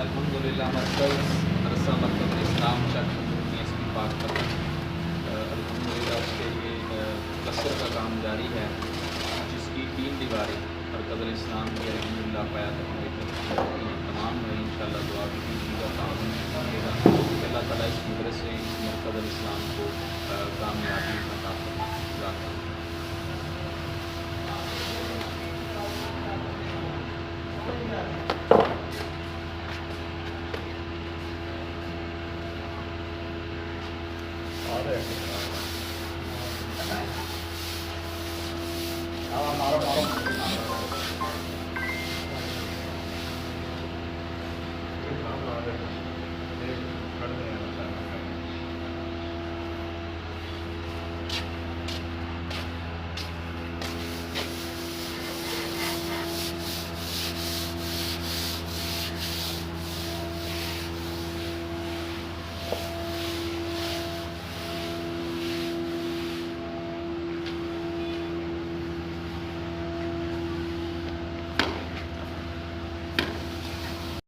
अल्हम्दुलिल्लाह मरकज़ मदरसा मरकज़ इस्लाम एसपी पाक पर अल्हम्दुलिल्लाह उसके ये प्लस्तर का काम जारी है, जिसकी 3 दीवारें मरकज़ इस्लाम की अल्हम्दुलिल्लाह क़यादत में तमाम में इंशाअल्लाह दुआ भी कीजिएगा, ताउन कीजिएगा कि अल्लाह ताला इस मदरसे इस मरकज़ इस्लाम को कामयाबी अता फरमाए। मारो